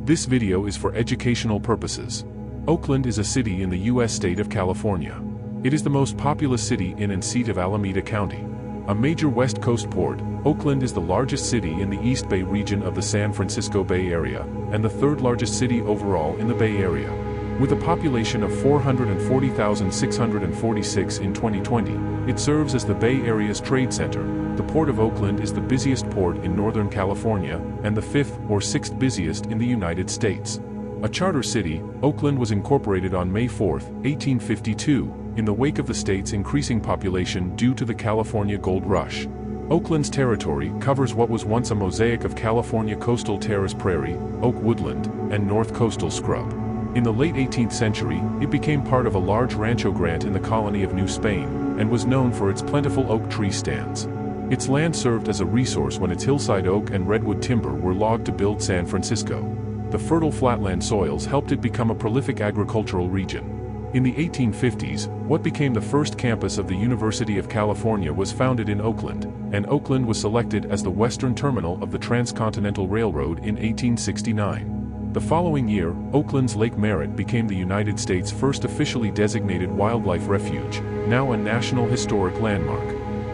This video is for educational purposes. Oakland is a city in the U.S. state of California. It is the most populous city in and seat of Alameda County. A major West Coast port, Oakland is the largest city in the East Bay region of the San Francisco Bay Area, and the third largest city overall in the Bay Area. With a population of 440,646 in 2020, it serves as the Bay Area's trade center. The Port of Oakland is the busiest port in Northern California, and the fifth or sixth busiest in the United States. A charter city, Oakland was incorporated on May 4, 1852, in the wake of the state's increasing population due to the California Gold Rush. Oakland's territory covers what was once a mosaic of California coastal terrace prairie, oak woodland, and north coastal scrub. In the late 18th century, it became part of a large rancho grant in the colony of New Spain, and was known for its plentiful oak tree stands. Its land served as a resource when its hillside oak and redwood timber were logged to build San Francisco. The fertile flatland soils helped it become a prolific agricultural region. In the 1850s, what became the first campus of the University of California was founded in Oakland, and Oakland was selected as the western terminal of the Transcontinental Railroad in 1869. The following year, Oakland's Lake Merritt became the United States' first officially designated wildlife refuge, now a National Historic Landmark.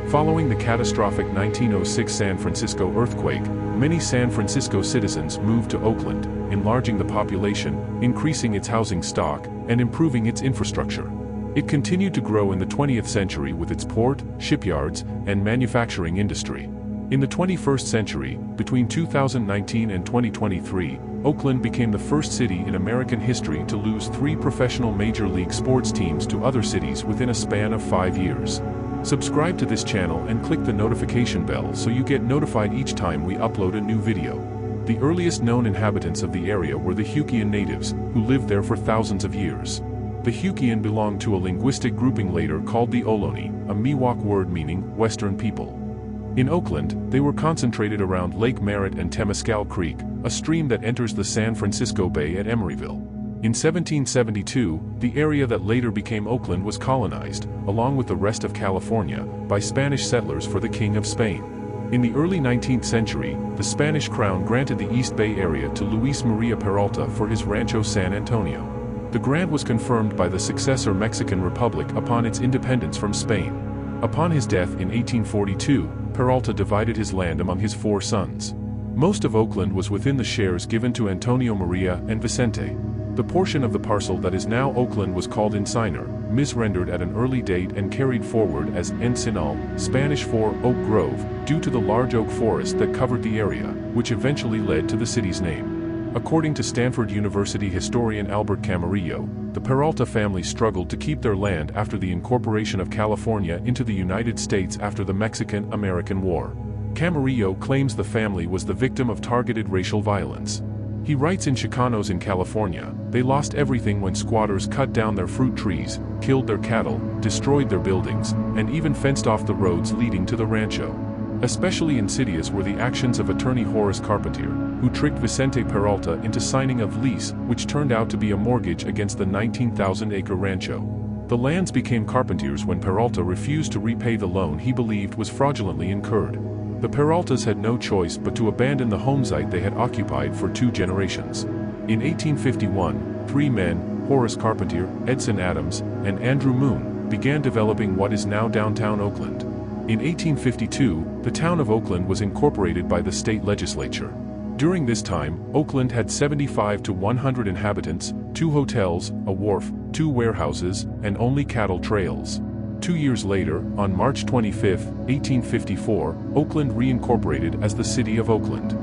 Following the catastrophic 1906 San Francisco earthquake, many San Francisco citizens moved to Oakland, enlarging the population, increasing its housing stock, and improving its infrastructure. It continued to grow in the 20th century with its port, shipyards, and manufacturing industry. In the 21st century, between 2019 and 2023, Oakland became the first city in American history to lose 3 professional major league sports teams to other cities within a span of 5 years. Subscribe to this channel and click the notification bell so you get notified each time we upload a new video. The earliest known inhabitants of the area were the Hukian natives, who lived there for thousands of years. The Hukian belonged to a linguistic grouping later called the Ohlone, a Miwok word meaning Western people. In Oakland, they were concentrated around Lake Merritt and Temescal Creek, a stream that enters the San Francisco Bay at Emeryville. In 1772, the area that later became Oakland was colonized, along with the rest of California, by Spanish settlers for the King of Spain. In the early 19th century, the Spanish crown granted the East Bay area to Luis Maria Peralta for his Rancho San Antonio. The grant was confirmed by the successor Mexican Republic upon its independence from Spain. Upon his death in 1842, Peralta divided his land among his 4 sons. Most of Oakland was within the shares given to Antonio Maria and Vicente. The portion of the parcel that is now Oakland was called Enciner, misrendered at an early date and carried forward as Encinal, Spanish for Oak Grove, due to the large oak forest that covered the area, which eventually led to the city's name. According to Stanford University historian Albert Camarillo, the Peralta family struggled to keep their land after the incorporation of California into the United States after the Mexican-American War. Camarillo claims the family was the victim of targeted racial violence. He writes in Chicanos in California, they lost everything when squatters cut down their fruit trees, killed their cattle, destroyed their buildings, and even fenced off the roads leading to the rancho. Especially insidious were the actions of attorney Horace Carpentier, who tricked Vicente Peralta into signing a lease which turned out to be a mortgage against the 19,000-acre rancho. The lands became Carpentier's when Peralta refused to repay the loan he believed was fraudulently incurred. The Peraltas had no choice but to abandon the homesite they had occupied for 2 generations. In 1851, 3 men, Horace Carpentier, Edson Adams, and Andrew Moon, began developing what is now downtown Oakland. In 1852, the town of Oakland was incorporated by the state legislature. During this time, Oakland had 75 to 100 inhabitants, 2 hotels, a wharf, 2 warehouses, and only cattle trails. 2 years later, on March 25, 1854, Oakland reincorporated as the city of Oakland.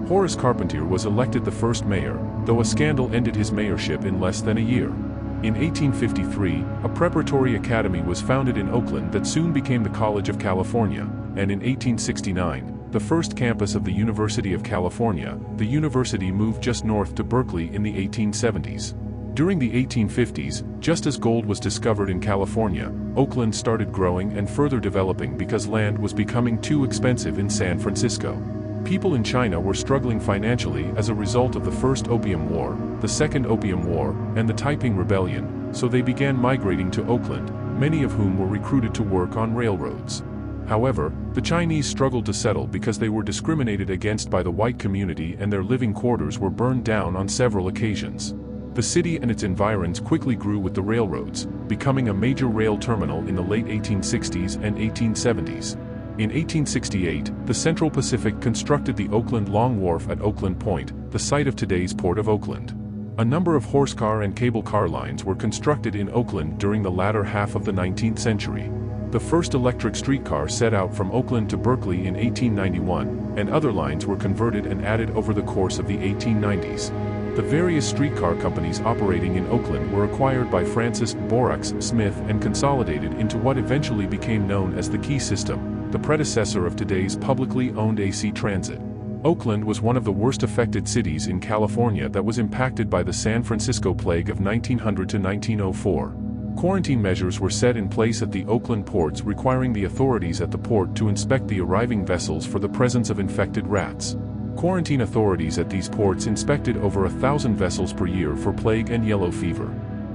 Horace Carpentier was elected the first mayor, though a scandal ended his mayorship in less than a year. In 1853, a preparatory academy was founded in Oakland that soon became the College of California, and in 1869, the first campus of the University of California, the university moved just north to Berkeley in the 1870s. During the 1850s, just as gold was discovered in California, Oakland started growing and further developing because land was becoming too expensive in San Francisco. People in China were struggling financially as a result of the First Opium War, the Second Opium War, and the Taiping Rebellion, so they began migrating to Oakland, many of whom were recruited to work on railroads. However, the Chinese struggled to settle because they were discriminated against by the white community and their living quarters were burned down on several occasions. The city and its environs quickly grew with the railroads, becoming a major rail terminal in the late 1860s and 1870s. In 1868, the Central Pacific constructed the Oakland Long Wharf at Oakland Point, the site of today's Port of Oakland. A number of horse car and cable car lines were constructed in Oakland during the latter half of the 19th century. The first electric streetcar set out from Oakland to Berkeley in 1891, and other lines were converted and added over the course of the 1890s. The various streetcar companies operating in Oakland were acquired by Francis Borax Smith and consolidated into what eventually became known as the Key System, the predecessor of today's publicly owned AC Transit. Oakland was one of the worst affected cities in California that was impacted by the San Francisco plague of 1900 to 1904. Quarantine measures were set in place at the Oakland ports, requiring the authorities at the port to inspect the arriving vessels for the presence of infected rats. Quarantine authorities at these ports inspected over 1,000 vessels per year for plague and yellow fever.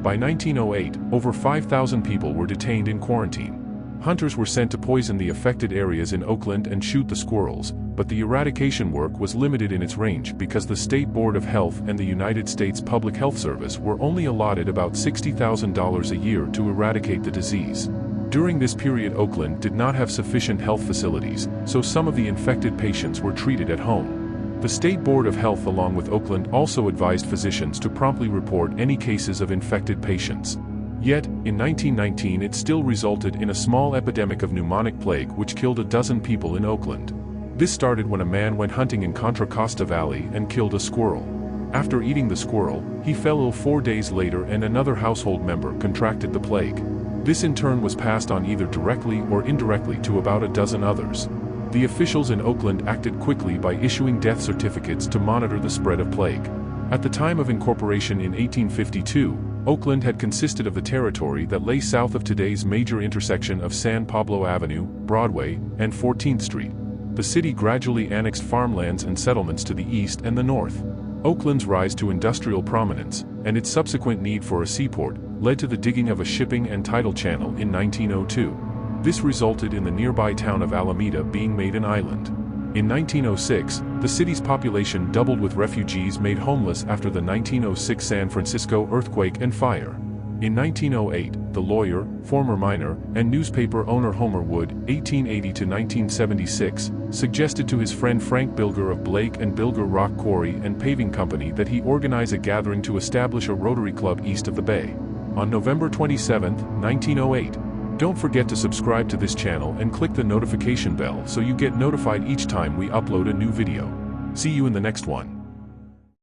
By 1908, over 5,000 people were detained in quarantine. Hunters were sent to poison the affected areas in Oakland and shoot the squirrels, but the eradication work was limited in its range because the State Board of Health and the United States Public Health Service were only allotted about $60,000 a year to eradicate the disease. During this period, Oakland did not have sufficient health facilities, so some of the infected patients were treated at home. The State Board of Health along with Oakland also advised physicians to promptly report any cases of infected patients. Yet, in 1919 it still resulted in a small epidemic of pneumonic plague which killed a dozen people in Oakland. This started when a man went hunting in Contra Costa Valley and killed a squirrel. After eating the squirrel, he fell ill 4 days later and another household member contracted the plague. This in turn was passed on either directly or indirectly to about a dozen others. The officials in Oakland acted quickly by issuing death certificates to monitor the spread of plague. At the time of incorporation in 1852, Oakland had consisted of the territory that lay south of today's major intersection of San Pablo Avenue, Broadway, and 14th Street. The city gradually annexed farmlands and settlements to the east and the north. Oakland's rise to industrial prominence, and its subsequent need for a seaport, led to the digging of a shipping and tidal channel in 1902. This resulted in the nearby town of Alameda being made an island. In 1906, the city's population doubled with refugees made homeless after the 1906 San Francisco earthquake and fire. In 1908, the lawyer, former miner, and newspaper owner Homer Wood, 1880 to 1976, suggested to his friend Frank Bilger of Blake and Bilger Rock Quarry and Paving Company that he organize a gathering to establish a Rotary Club east of the bay. On November 27, 1908, don't forget to subscribe to this channel and click the notification bell so you get notified each time we upload a new video. See you in the next one.